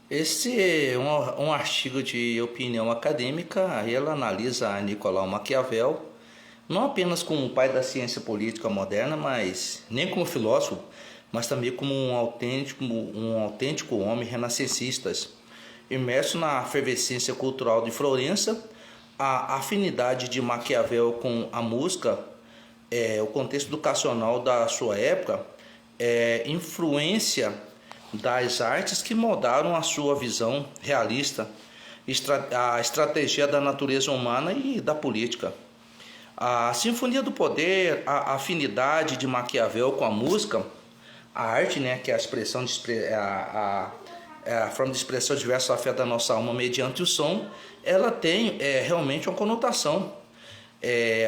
Esse é um artigo de opinião acadêmica e ela analisa Nicolau Maquiavel não apenas como o pai da ciência política moderna, mas nem como filósofo, mas também como um autêntico homem renascentista, imerso na efervescência cultural de Florença. A afinidade de Maquiavel com a música, o contexto educacional da sua época, influência das artes que moldaram a sua visão realista, a estratégia da natureza humana e da política. A Sinfonia do Poder, a afinidade de Maquiavel com a música, a arte, né, que é a expressão a forma de expressão diversa afeta a nossa alma mediante o som, ela tem realmente uma conotação.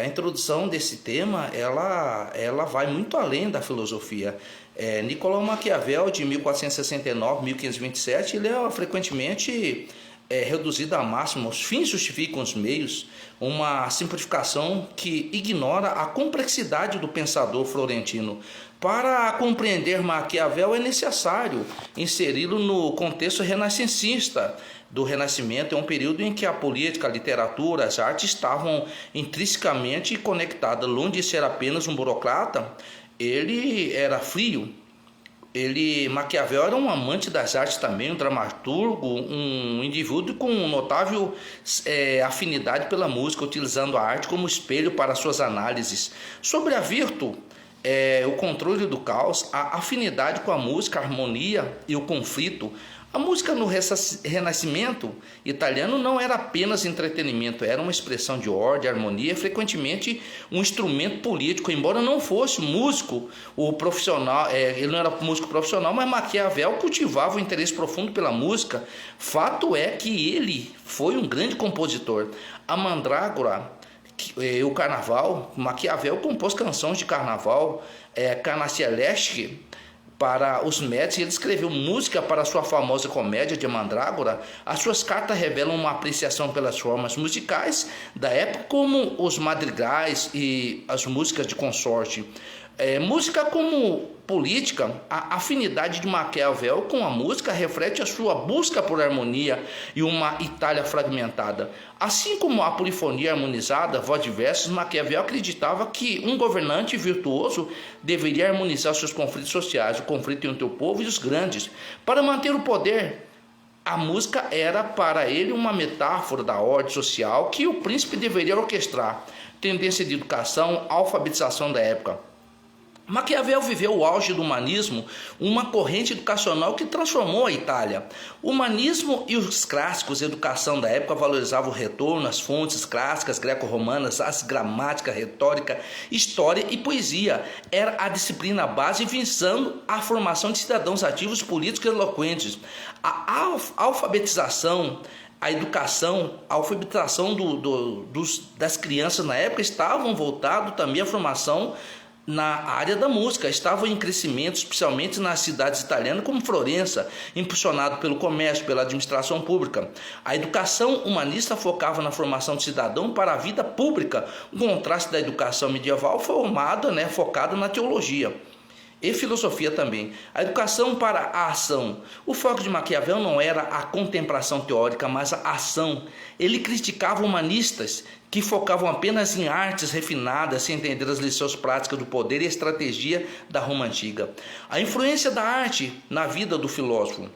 A introdução desse tema ela vai muito além da filosofia. Nicolau Maquiavel, de 1469 a 1527, ele é frequentemente reduzido à máxima. Os fins justificam os meios, uma simplificação que ignora a complexidade do pensador florentino. Para compreender Maquiavel é necessário inseri-lo no contexto renascentista do Renascimento. É um período em que a política, a literatura, as artes estavam intrinsecamente conectadas. Longe de ser apenas um burocrata, ele era frio. Maquiavel era um amante das artes também, um dramaturgo, um indivíduo com notável afinidade pela música, utilizando a arte como espelho para suas análises. Sobre a virtude, o controle do caos, a afinidade com a música, a harmonia e o conflito. A música no Renascimento italiano não era apenas entretenimento, era uma expressão de ordem, harmonia, frequentemente um instrumento político. Embora não fosse músico o profissional, ele não era músico profissional, mas Maquiavel cultivava um interesse profundo pela música. Fato é que ele foi um grande compositor. A Mandrágora, o Carnaval, Maquiavel compôs canções de carnaval, Carnacialeschi para os Médici. Ele escreveu música para sua famosa comédia de Mandrágora. As suas cartas revelam uma apreciação pelas formas musicais da época, como os madrigais e as músicas de consorte. Música como política, a afinidade de Maquiavel com a música reflete a sua busca por harmonia e uma Itália fragmentada. Assim como a polifonia harmonizada, voz de versos, Maquiavel acreditava que um governante virtuoso deveria harmonizar seus conflitos sociais, o conflito entre o povo e os grandes. Para manter o poder, a música era para ele uma metáfora da ordem social que o príncipe deveria orquestrar. Tendência de educação, alfabetização da época. Maquiavel viveu o auge do humanismo, uma corrente educacional que transformou a Itália. O humanismo e os clássicos, a educação da época, valorizavam o retorno às fontes clássicas greco-romanas, as gramática, retórica, história e poesia. Era a disciplina base visando a formação de cidadãos ativos, políticos e eloquentes. A alfabetização, a educação, a alfabetização das crianças na época estavam voltados também à formação na área da música, estavam em crescimento, especialmente nas cidades italianas como Florença, impulsionado pelo comércio, pela administração pública. A educação humanista focava na formação de cidadão para a vida pública, o contraste da educação medieval focada na teologia e filosofia também. A educação para a ação. O foco de Maquiavel não era a contemplação teórica, mas a ação. Ele criticava humanistas que focavam apenas em artes refinadas, sem entender as lições práticas do poder e a estratégia da Roma antiga. A influência da arte na vida do filósofo.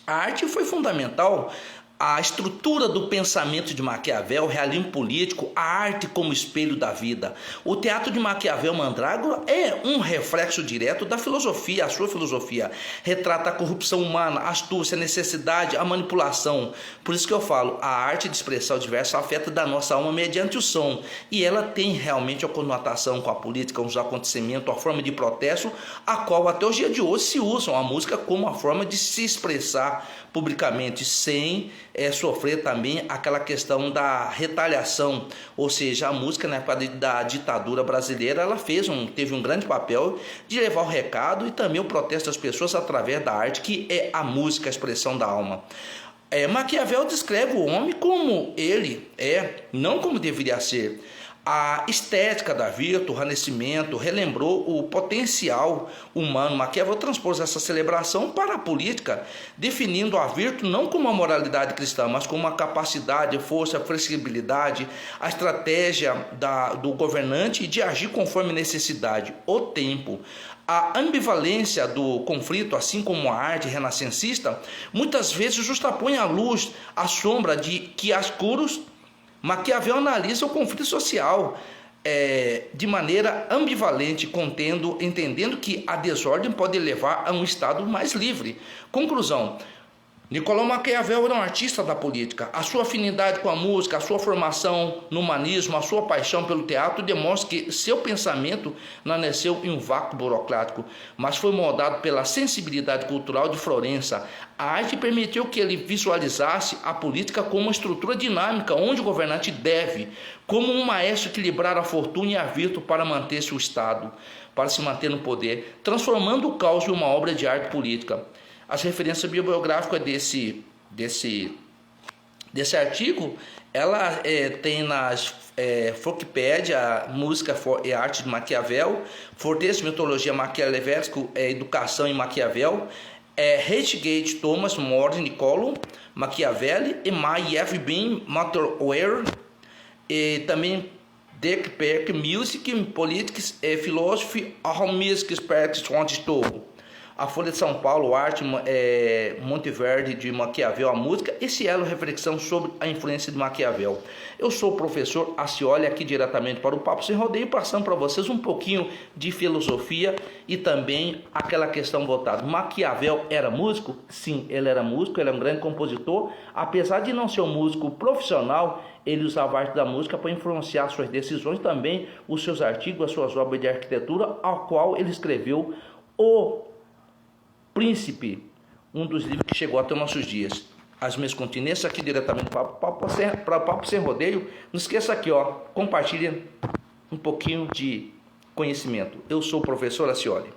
A arte foi fundamental. A estrutura do pensamento de Maquiavel, o realismo político, a arte como espelho da vida. O teatro de Maquiavel Mandrágora é um reflexo direto da filosofia, a sua filosofia. Retrata a corrupção humana, a astúcia, a necessidade, a manipulação. Por isso que eu falo, a arte de expressão diversa afeta da nossa alma mediante o som. E ela tem realmente a conotação com a política, com os acontecimentos, a forma de protesto, a qual até os dias de hoje se usam a música como a forma de se expressar publicamente, sem sofrer também aquela questão da retaliação. Ou seja, a música na época da ditadura brasileira, ela teve um grande papel de levar o recado e também o protesto das pessoas através da arte, que é a música, a expressão da alma. Maquiavel descreve o homem como ele é, não como deveria ser. A estética da virtude, o renascimento, relembrou o potencial humano. Maquiavel transpôs essa celebração para a política, definindo a virtude não como uma moralidade cristã, mas como uma capacidade, força, flexibilidade, a estratégia do governante de agir conforme necessidade, o tempo. A ambivalência do conflito, assim como a arte renascencista, muitas vezes justapõe a luz, a sombra de chiaroscuros. Maquiavel analisa o conflito social de maneira ambivalente, entendendo que a desordem pode levar a um estado mais livre. Conclusão: Nicolau Maquiavel era um artista da política. A sua afinidade com a música, a sua formação no humanismo, a sua paixão pelo teatro demonstra que seu pensamento não nasceu em um vácuo burocrático, mas foi moldado pela sensibilidade cultural de Florença. A arte permitiu que ele visualizasse a política como uma estrutura dinâmica, onde o governante deve, como um maestro, equilibrar a fortuna e a virtude para manter-se o Estado, para se manter no poder, transformando o caos em uma obra de arte política. As referências bibliográficas desse artigo, ela tem nas Folkpedia, Música e Arte de Maquiavel, Fortes, Mitologia Maquiavélica, Educação em Maquiavel, Reitgate, Thomas More, Niccolo Machiavelli e My F. Bean Materware, e também Dirk Perk, Music, Politics, Philosophy, How Music Experts Want to. A Folha de São Paulo, Arte, Monteverde de Maquiavel, a música, esse elo reflexão sobre a influência de Maquiavel. Eu sou o professor Acioli, aqui diretamente para o Papo Sem Rodeio, passando para vocês um pouquinho de filosofia e também aquela questão voltada. Maquiavel era músico? Sim, ele era músico, ele é um grande compositor. Apesar de não ser um músico profissional, ele usava a arte da música para influenciar suas decisões, também os seus artigos, as suas obras de arquitetura, ao qual ele escreveu O Príncipe, um dos livros que chegou até nossos dias. As minhas continências aqui diretamente para Papo Sem Rodeio. Não esqueça aqui, compartilha um pouquinho de conhecimento. Eu sou o professor Acioli.